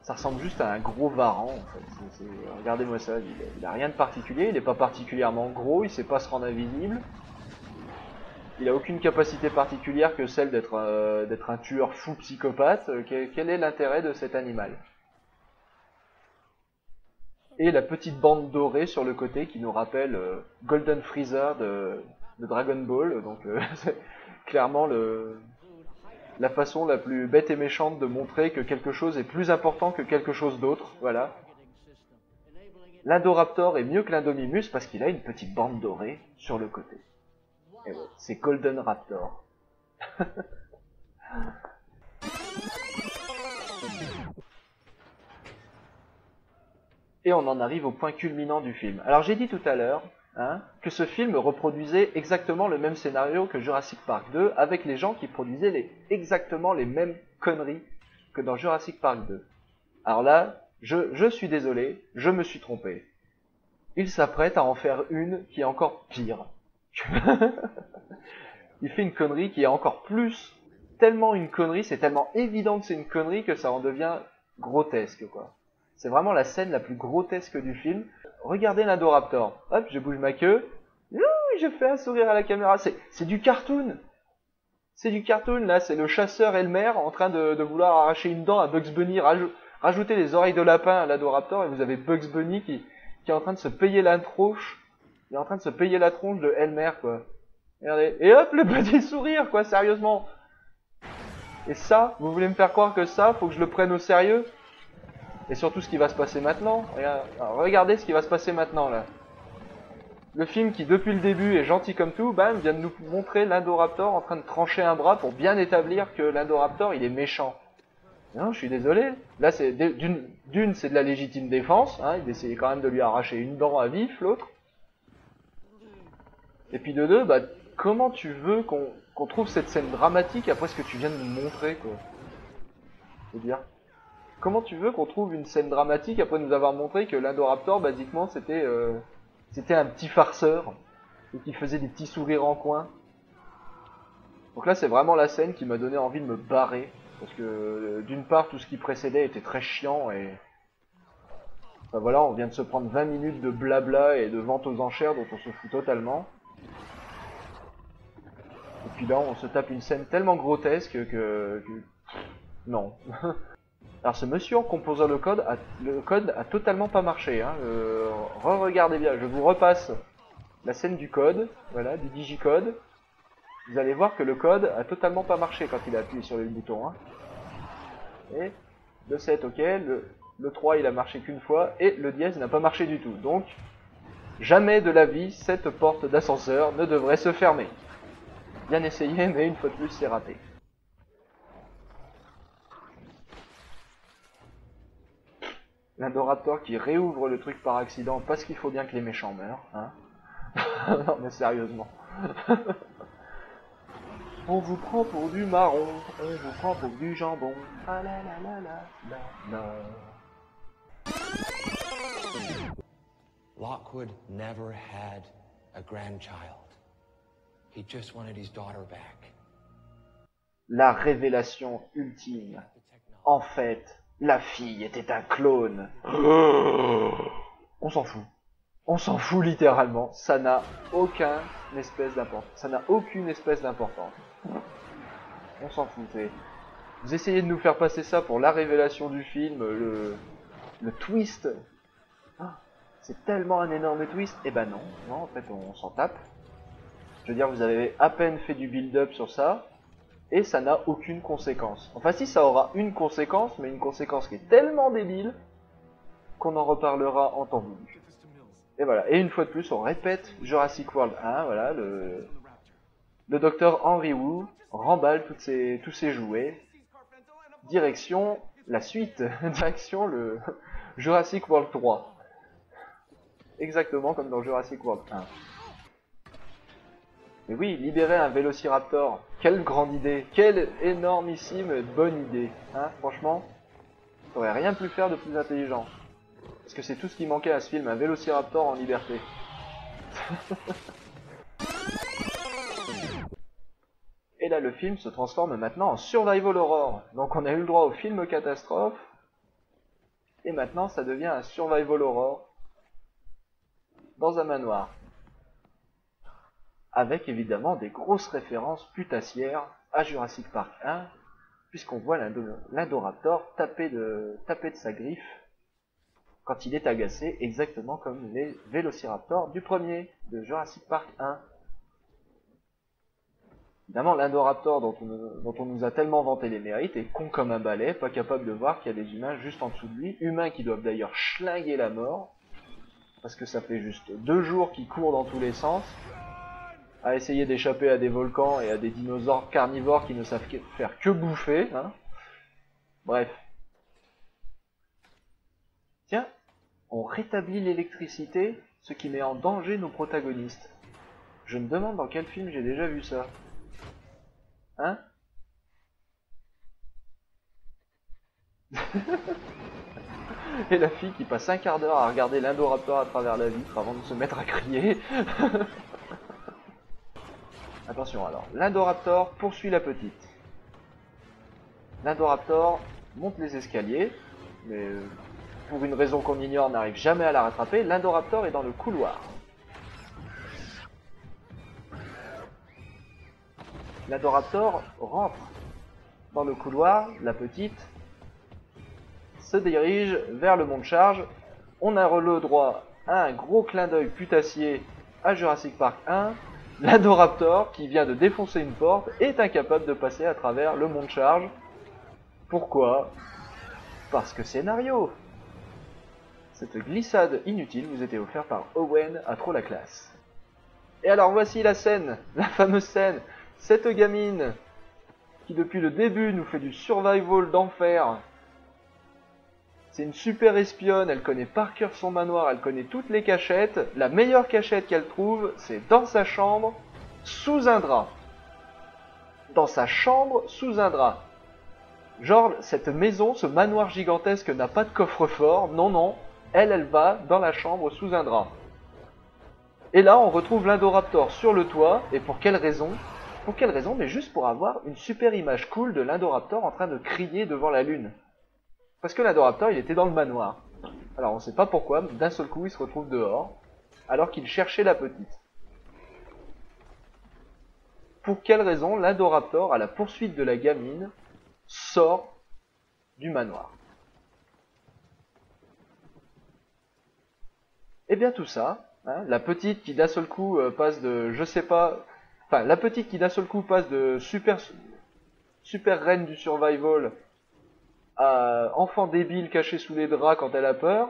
Ça ressemble juste à un gros varan, en fait. Regardez-moi ça, il a rien de particulier, il n'est pas particulièrement gros, il sait pas se rendre invisible. Il a aucune capacité particulière que celle d'être un tueur fou psychopathe. Quel est l'intérêt de cet animal? Et la petite bande dorée sur le côté qui nous rappelle Golden Freezer de Dragon Ball. Donc c'est clairement la façon la plus bête et méchante de montrer que quelque chose est plus important que quelque chose d'autre. Voilà. L'Indoraptor est mieux que l'Indominus parce qu'il a une petite bande dorée sur le côté. Et ouais, c'est Golden Raptor. Et on en arrive au point culminant du film. Alors j'ai dit tout à l'heure que ce film reproduisait exactement le même scénario que Jurassic Park 2, avec les gens qui produisaient exactement les mêmes conneries que dans Jurassic Park 2. Alors là, je suis désolé, je me suis trompé. Il s'apprête à en faire une qui est encore pire. Il fait une connerie qui est encore plus, tellement une connerie, c'est tellement évident que c'est une connerie que ça en devient grotesque, quoi. C'est vraiment la scène la plus grotesque du film. Regardez l'Indoraptor. Hop, je bouge ma queue. Je fais un sourire à la caméra. C'est du cartoon. C'est du cartoon, là. C'est le chasseur Elmer en train de vouloir arracher une dent à Bugs Bunny. Rajoutez les oreilles de lapin à l'Indoraptor et vous avez Bugs Bunny qui est en train de se payer la tronche. Il est en train de se payer la tronche de Elmer, quoi. Regardez. Et hop, le petit sourire, quoi, sérieusement. Et ça, vous voulez me faire croire que ça, faut que je le prenne au sérieux? Et surtout ce qui va se passer maintenant. Alors, regardez ce qui va se passer maintenant, là. Le film qui, depuis le début, est gentil comme tout, bam, vient de nous montrer l'Indoraptor en train de trancher un bras pour bien établir que l'Indoraptor, il est méchant. Non, je suis désolé. Là, c'est d'une, c'est de la légitime défense. Il essayait quand même de lui arracher une dent à vif, l'autre. Et puis de deux, bah, comment tu veux qu'on trouve cette scène dramatique après ce que tu viens de nous montrer, quoi? Je veux dire, comment tu veux qu'on trouve une scène dramatique après nous avoir montré que l'Indoraptor, basiquement, c'était un petit farceur et qui faisait des petits sourires en coin. Donc là, c'est vraiment la scène qui m'a donné envie de me barrer. Parce que, d'une part, tout ce qui précédait était très chiant et... Enfin voilà, on vient de se prendre 20 minutes de blabla et de vente aux enchères dont on se fout totalement. Et puis là, on se tape une scène tellement grotesque que... Non. Alors ce monsieur en composant le code a totalement pas marché. Regardez bien, je vous repasse la scène du code, voilà, du digicode. Vous allez voir que le code a totalement pas marché quand il a appuyé sur le bouton. Et le 7, ok, le 3 il a marché qu'une fois, et le dièse n'a pas marché du tout. Donc, jamais de la vie, cette porte d'ascenseur ne devrait se fermer. Bien essayé, mais une fois de plus, c'est raté. L'Indoraptor qui réouvre le truc par accident parce qu'il faut bien que les méchants meurent. Hein. Non mais sérieusement. On vous prend pour du marron, on vous prend pour du jambon. Ah la la la la la la. Lockwood never had a grandchild. He just wanted his daughter back. La révélation ultime. En fait, la fille était un clone. On s'en fout. On s'en fout littéralement. Ça n'a aucune espèce d'importance. Ça n'a aucune espèce d'importance. On s'en fout. Vous essayez de nous faire passer ça pour la révélation du film, le twist. C'est tellement un énorme twist. Eh ben non. Non, en fait, on s'en tape. Je veux dire, vous avez à peine fait du build-up sur ça. Et ça n'a aucune conséquence. Enfin si, ça aura une conséquence, mais une conséquence qui est tellement débile qu'on en reparlera en temps voulu. Et voilà, et une fois de plus, on répète Jurassic World 1, voilà, le docteur Henry Wu remballe tous ses jouets. Direction la suite, direction le Jurassic World 3. Exactement comme dans Jurassic World 1. Mais oui, libérer un Vélociraptor, quelle grande idée, quelle énormissime bonne idée, hein, franchement, t'aurais rien pu faire de plus intelligent. Parce que c'est tout ce qui manquait à ce film, un Vélociraptor en liberté. Et là, le film se transforme maintenant en survival horror. Donc on a eu le droit au film catastrophe, et maintenant ça devient un survival horror dans un manoir. Avec évidemment des grosses références putassières à Jurassic Park 1, puisqu'on voit l'Indoraptor taper de sa griffe quand il est agacé, exactement comme les Vélociraptors du premier, de Jurassic Park 1. Évidemment, l'Indoraptor dont on nous a tellement vanté les mérites est con comme un balai, pas capable de voir qu'il y a des humains juste en dessous de lui, humains qui doivent d'ailleurs schlinguer la mort, parce que ça fait juste 2 jours qu'il court dans tous les sens, à essayer d'échapper à des volcans et à des dinosaures carnivores qui ne savent faire que bouffer. Hein. Bref. Tiens, on rétablit l'électricité, ce qui met en danger nos protagonistes. Je me demande dans quel film j'ai déjà vu ça. Hein? Et la fille qui passe un quart d'heure à regarder l'Indoraptor à travers la vitre avant de se mettre à crier. Attention alors, l'Indoraptor poursuit la petite. L'Indoraptor monte les escaliers, mais pour une raison qu'on ignore n'arrive jamais à la rattraper. L'Indoraptor est dans le couloir. L'Indoraptor rentre dans le couloir, la petite se dirige vers le mont de charge. On a le droit à un gros clin d'œil putassier à Jurassic Park 1. L'Indoraptor, qui vient de défoncer une porte, est incapable de passer à travers le mont de charge. Pourquoi? Parce que scénario. Cette glissade inutile vous était offerte par Owen à trop la classe. Et alors voici la scène, la fameuse scène. Cette gamine, qui depuis le début nous fait du survival d'enfer. C'est une super espionne, elle connaît par cœur son manoir, elle connaît toutes les cachettes. La meilleure cachette qu'elle trouve, c'est dans sa chambre, sous un drap. Dans sa chambre, sous un drap. Genre, cette maison, ce manoir gigantesque n'a pas de coffre-fort, non, non. Elle va dans la chambre sous un drap. Et là, on retrouve l'Indoraptor sur le toit, et pour quelle raison? Pour quelle raison? Mais juste pour avoir une super image cool de l'Indoraptor en train de crier devant la lune. Parce que l'Indoraptor, il était dans le manoir. Alors on ne sait pas pourquoi, d'un seul coup il se retrouve dehors, alors qu'il cherchait la petite. Pour quelle raison l'Indoraptor, à la poursuite de la gamine, sort du manoir? Eh bien tout ça, hein, la petite qui d'un seul coup passe de, je sais pas, enfin la petite qui d'un seul coup passe de super reine du survival enfant débile caché sous les draps quand elle a peur,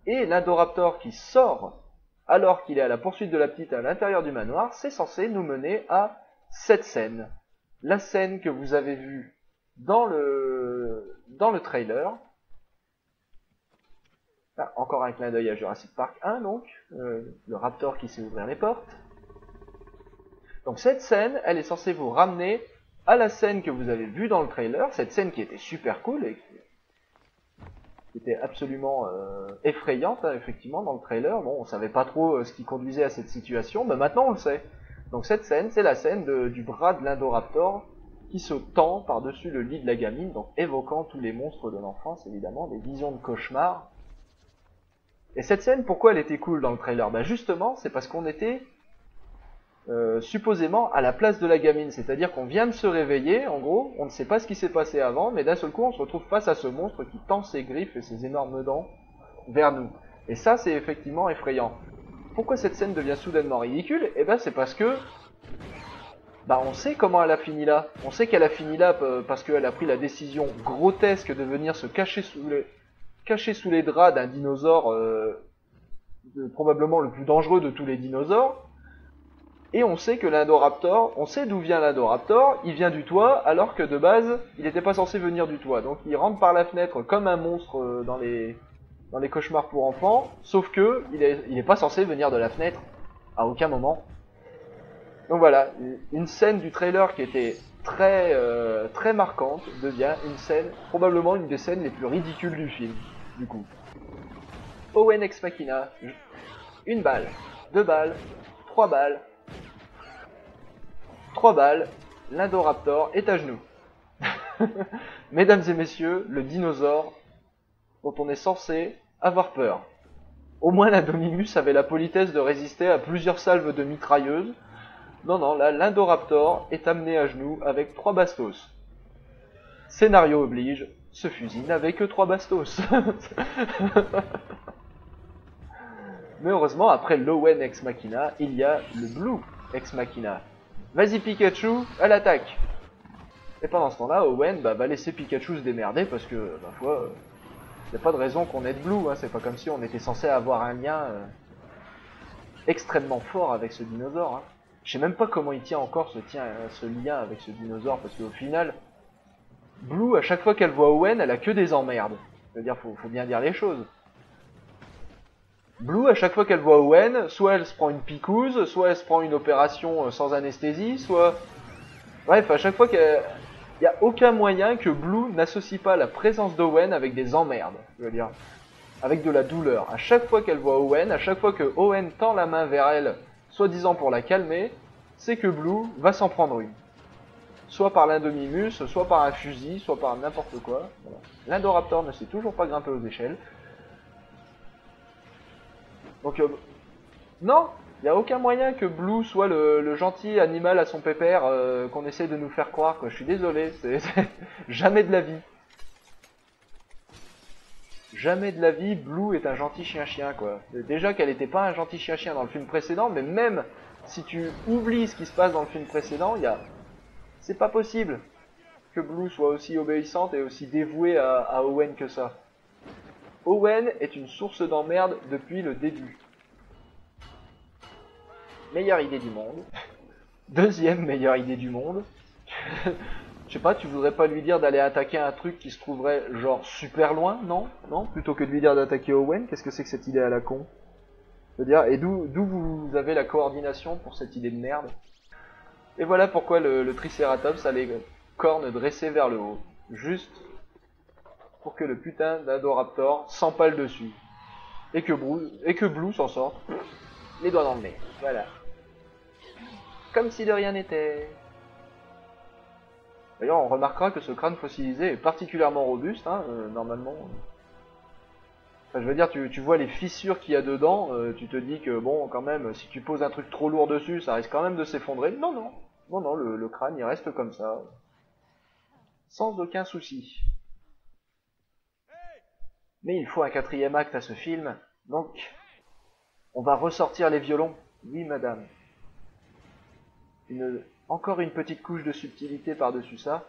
et l'Indoraptor qui sort alors qu'il est à la poursuite de la petite à l'intérieur du manoir, c'est censé nous mener à cette scène. La scène que vous avez vue dans le trailer. Ah, encore un clin d'œil à Jurassic Park 1, donc, le Raptor qui sait ouvrir les portes. Donc cette scène, elle est censée vous ramener à la scène que vous avez vue dans le trailer, cette scène qui était super cool et qui était absolument effrayante, hein, effectivement, dans le trailer. Bon, on savait pas trop ce qui conduisait à cette situation, mais maintenant on le sait. Donc cette scène, c'est la scène du bras de l'Indoraptor qui se tend par-dessus le lit de la gamine, donc évoquant tous les monstres de l'enfance, évidemment, des visions de cauchemar. Et cette scène, pourquoi elle était cool dans le trailer? Ben justement, c'est parce qu'on était supposément à la place de la gamine, c'est-à-dire qu'on vient de se réveiller, en gros, on ne sait pas ce qui s'est passé avant, mais d'un seul coup on se retrouve face à ce monstre qui tend ses griffes et ses énormes dents vers nous. Et ça, c'est effectivement effrayant. Pourquoi cette scène devient soudainement ridicule? Eh ben c'est parce que on sait comment elle a fini là. On sait qu'elle a fini là parce qu'elle a pris la décision grotesque de venir se cacher sous les draps d'un dinosaure probablement le plus dangereux de tous les dinosaures. Et on sait que l'Indoraptor, on sait d'où vient l'Indoraptor, il vient du toit, alors que de base, il n'était pas censé venir du toit. Donc il rentre par la fenêtre comme un monstre dans les cauchemars pour enfants, sauf que il est pas censé venir de la fenêtre, à aucun moment. Donc voilà, une scène du trailer qui était très marquante devient une scène, probablement une des scènes les plus ridicules du film, du coup. Owen Ex Machina, une balle, 2 balles, 3 balles. 3 balles, l'Indoraptor est à genoux. Mesdames et messieurs, le dinosaure dont on est censé avoir peur. Au moins l'Indominus avait la politesse de résister à plusieurs salves de mitrailleuses. Non, là, l'Indoraptor est amené à genoux avec 3 bastos. Scénario oblige, ce fusil n'avait que 3 bastos. Mais heureusement, après l'Owen Ex Machina, il y a le Blue Ex Machina. Vas-y Pikachu, à l'attaque. Et pendant ce temps-là, Owen va laisser Pikachu se démerder parce que, ma foi, y a pas de raison qu'on aide Blue, hein. C'est pas comme si on était censé avoir un lien extrêmement fort avec ce dinosaure. Hein. Je sais même pas comment il tient encore ce lien avec ce dinosaure, parce qu'au final, Blue, à chaque fois qu'elle voit Owen, elle a que des emmerdes. C'est-à-dire, faut bien dire les choses. Blue, à chaque fois qu'elle voit Owen, soit elle se prend une picouse, soit elle se prend une opération sans anesthésie, soit... Bref, à chaque fois qu'il n'y a aucun moyen que Blue n'associe pas la présence d'Owen avec des emmerdes, je veux dire, avec de la douleur. À chaque fois qu'elle voit Owen, à chaque fois que Owen tend la main vers elle, soi-disant pour la calmer, c'est que Blue va s'en prendre une. Soit par l'Indominus, soit par un fusil, soit par n'importe quoi. Voilà. L'Indoraptor ne sait toujours pas grimper aux échelles. Donc, non, il n'y a aucun moyen que Blue soit le gentil animal à son pépère qu'on essaie de nous faire croire, quoi. Je suis désolé, c'est jamais de la vie. Jamais de la vie, Blue est un gentil chien-chien, quoi. Déjà qu'elle n'était pas un gentil chien-chien dans le film précédent, mais même si tu oublies ce qui se passe dans le film précédent, c'est pas possible que Blue soit aussi obéissante et aussi dévouée à Owen que ça. Owen est une source d'emmerde depuis le début. Meilleure idée du monde. Deuxième meilleure idée du monde. Je sais pas, tu voudrais pas lui dire d'aller attaquer un truc qui se trouverait genre super loin, non? Non? Plutôt que de lui dire d'attaquer Owen, qu'est-ce que c'est que cette idée à la con? C'est-à-dire, et d'où vous avez la coordination pour cette idée de merde? Et voilà pourquoi le Triceratops a les cornes dressées vers le haut. Juste pour que le putain d'Indoraptor s'empale dessus. Et que Blue s'en sorte, les doigts dans le nez. Voilà. Comme si de rien n'était. D'ailleurs, on remarquera que ce crâne fossilisé est particulièrement robuste, hein, normalement. Enfin, je veux dire, tu vois les fissures qu'il y a dedans, tu te dis que, bon, quand même, si tu poses un truc trop lourd dessus, ça risque quand même de s'effondrer. Non, le crâne, il reste comme ça. Sans aucun souci. Mais il faut un 4e acte à ce film, donc on va ressortir les violons. Oui, madame. Encore une petite couche de subtilité par-dessus ça.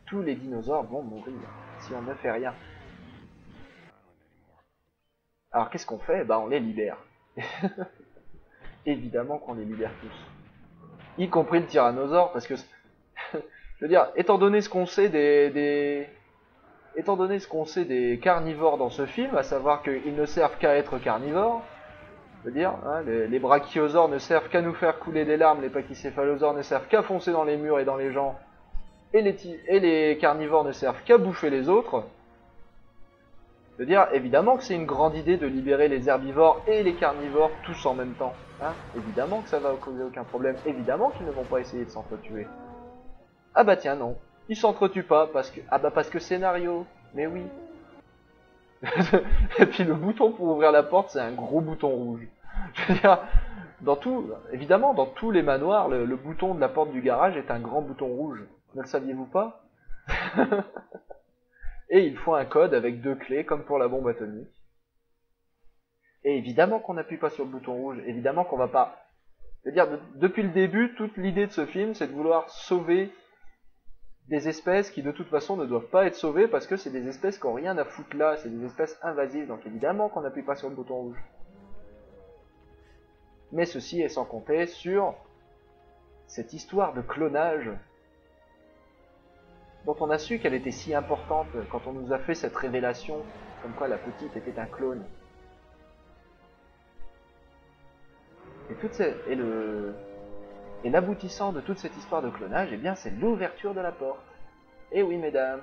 tous les dinosaures vont mourir si on ne fait rien. Alors qu'est-ce qu'on fait? Bah on les libère. Évidemment qu'on les libère tous. Y compris le tyrannosaure, parce que, je veux dire, étant donné ce qu'on sait des carnivores dans ce film, à savoir qu'ils ne servent qu'à être carnivores, je veux dire, hein, les brachiosaures ne servent qu'à nous faire couler des larmes, les pachycéphalosaures ne servent qu'à foncer dans les murs et dans les gens, et les carnivores ne servent qu'à bouffer les autres. Je veux dire, évidemment que c'est une grande idée de libérer les herbivores et les carnivores tous en même temps. Hein, évidemment que ça va causer aucun problème. Évidemment qu'ils ne vont pas essayer de s'entretuer. Ah bah tiens, non. Ils s'entretuent pas parce que... Ah bah parce que scénario. Mais oui. Et puis le bouton pour ouvrir la porte, c'est un gros bouton rouge. Je veux dire, évidemment, dans tous les manoirs, le bouton de la porte du garage est un grand bouton rouge. Ne le saviez-vous pas? Et il faut un code avec 2 clés, comme pour la bombe atomique. Et évidemment qu'on n'appuie pas sur le bouton rouge, évidemment qu'on va pas... C'est-à-dire, depuis le début, toute l'idée de ce film, c'est de vouloir sauver des espèces qui de toute façon ne doivent pas être sauvées, parce que c'est des espèces qui n'ont rien à foutre là, c'est des espèces invasives, donc évidemment qu'on n'appuie pas sur le bouton rouge. Mais ceci est sans compter sur cette histoire de clonage dont on a su qu'elle était si importante quand on nous a fait cette révélation, comme quoi la petite était un clone. Et l'aboutissant de toute cette histoire de clonage, eh bien, c'est l'ouverture de la porte. Et oui, mesdames,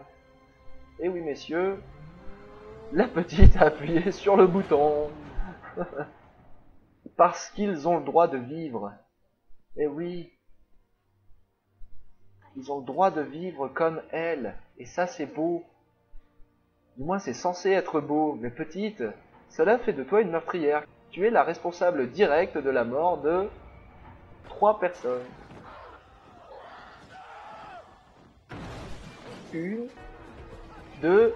et oui, messieurs, la petite a appuyé sur le bouton. Parce qu'ils ont le droit de vivre. Et oui, ils ont le droit de vivre comme elle. Et ça, c'est beau. Du moins, c'est censé être beau. Mais petite, cela fait de toi une meurtrière. Tu es la responsable directe de la mort de 3 personnes. 1, 2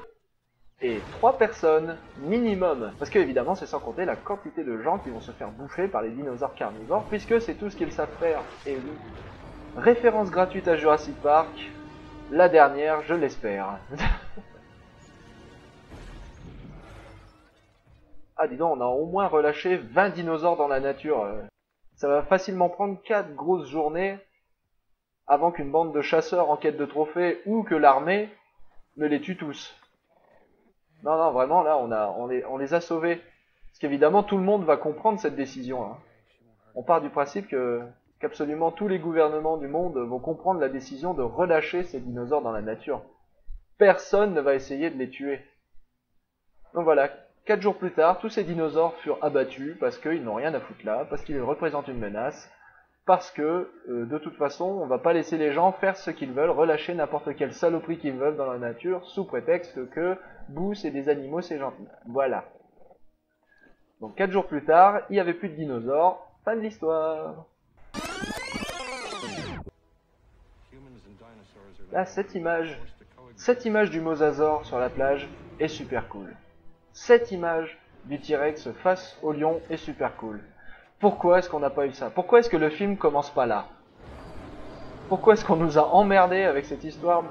et 3 personnes minimum. Parce que évidemment, c'est sans compter la quantité de gens qui vont se faire bouffer par les dinosaures carnivores, puisque c'est tout ce qu'ils savent faire. Et oui. Référence gratuite à Jurassic Park. La dernière, je l'espère. Ah, dis donc, on a au moins relâché 20 dinosaures dans la nature. Ça va facilement prendre 4 grosses journées avant qu'une bande de chasseurs en quête de trophées ou que l'armée ne les tue tous. Non, non, vraiment, là, on les a sauvés. Parce qu'évidemment, tout le monde va comprendre cette décision. Hein. On part du principe qu'absolument tous les gouvernements du monde vont comprendre la décision de relâcher ces dinosaures dans la nature. Personne ne va essayer de les tuer. Donc voilà, 4 jours plus tard, tous ces dinosaures furent abattus parce qu'ils n'ont rien à foutre là, parce qu'ils représentent une menace, parce que, de toute façon, on va pas laisser les gens faire ce qu'ils veulent, relâcher n'importe quelle saloperie qu'ils veulent dans la nature, sous prétexte que, bouh, c'est des animaux, c'est gentil. Voilà. Donc 4 jours plus tard, il n'y avait plus de dinosaures, fin de l'histoire. Là, cette image du mosasaure sur la plage est super cool. Cette image du T-Rex face au lion est super cool. Pourquoi est-ce qu'on n'a pas eu ça? Pourquoi est-ce que le film commence pas là? Pourquoi est-ce qu'on nous a emmerdés avec cette histoire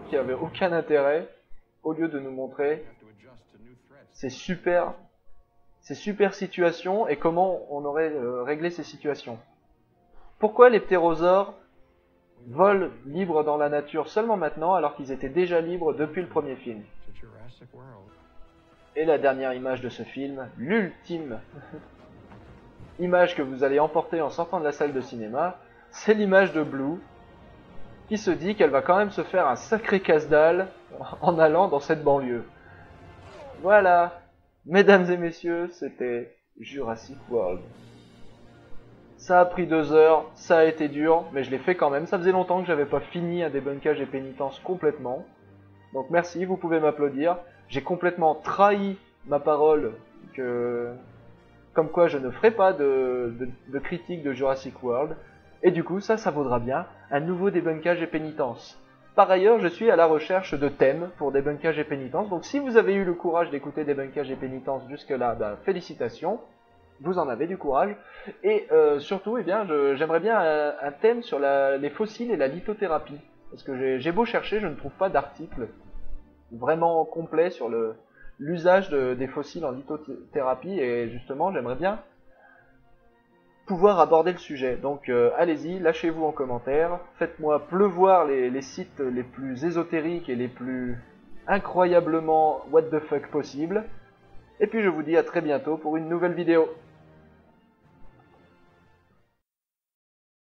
qui avait aucun intérêt, au lieu de nous montrer ces super situations et comment on aurait réglé ces situations? Pourquoi les ptérosaures volent libres dans la nature seulement maintenant alors qu'ils étaient déjà libres depuis le premier film? Et la dernière image de ce film, l'ultime image que vous allez emporter en sortant de la salle de cinéma, c'est l'image de Blue qui se dit qu'elle va quand même se faire un sacré casse-dalle en allant dans cette banlieue. Voilà, mesdames et messieurs, c'était Jurassic World. Ça a pris 2 heures, ça a été dur, mais je l'ai fait quand même. Ça faisait longtemps que j'avais pas fini un débunkage et pénitence complètement. Donc merci, vous pouvez m'applaudir. J'ai complètement trahi ma parole comme quoi je ne ferai pas de critique de Jurassic World. Et du coup, ça vaudra bien un nouveau débunkage et pénitence. Par ailleurs, je suis à la recherche de thèmes pour débunkage et pénitence. Donc si vous avez eu le courage d'écouter débunkage et pénitence jusque-là, bah, félicitations. Vous en avez du courage. Et surtout, eh bien, j'aimerais bien un thème sur les fossiles et la lithothérapie. Parce que j'ai beau chercher, je ne trouve pas d'article vraiment complet sur l'usage des fossiles en lithothérapie, et justement j'aimerais bien pouvoir aborder le sujet. Donc allez-y, lâchez-vous en commentaire, faites-moi pleuvoir les sites les plus ésotériques et les plus incroyablement what the fuck possibles. Et puis je vous dis à très bientôt pour une nouvelle vidéo.